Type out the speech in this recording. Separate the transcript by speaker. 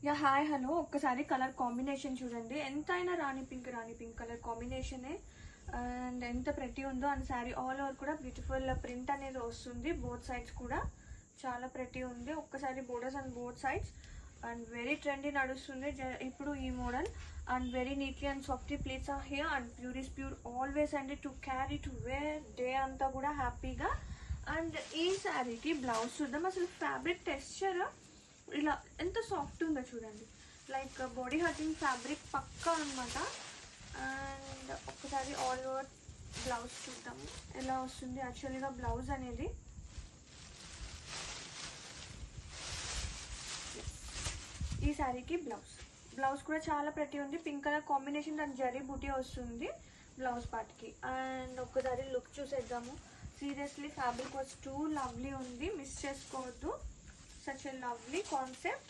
Speaker 1: Yeah hi hello, ఒక్కసారి colour combination చూడండి. ఎంతైనా రాణి పింక్ కలర్ కాంబినేషనే అండ్ ఎంత ప్రెటీ ఉందో. అండ్ శారీ ఆల్ ఓవర్ కూడా బ్యూటిఫుల్ ప్రింట్ అనేది వస్తుంది. బోత్ సైడ్స్ కూడా చాలా ప్రెటీ ఉంది. ఒక్కసారి borders and both sides and very trendy నడుస్తుంది ఇప్పుడు ఈ model. And very neatly and softly pleats are here and pure is pure always and to carry to wear day అంతా కూడా హ్యాపీగా. అండ్ ఈ శారీకి బ్లౌజ్ చూద్దాం. అసలు ఫ్యాబ్రిక్ టెక్స్చర్ ఇలా ఎంత సాఫ్ట్ ఉందో చూడండి. లైక్ బాడీ హర్టింగ్ ఫ్యాబ్రిక్ పక్కా అనమాట. అండ్ ఒక్కసారి ఆల్ ఓవర్ బ్లౌజ్ చూద్దాము ఎలా వస్తుంది. యాక్చువల్గా బ్లౌజ్ అనేది ఈ శారీకి బ్లౌజ్ కూడా చాలా ప్రతి ఉంది. పింక్ కలర్ కాంబినేషన్ దాని జరీ బూటీ వస్తుంది బ్లౌజ్ పార్ట్కి. అండ్ ఒక్కసారి లుక్ చూసేద్దాము. Seriously fabric was two lovely ఉంది, మిస్ చేసుకోవద్దు. Such a lovely concept.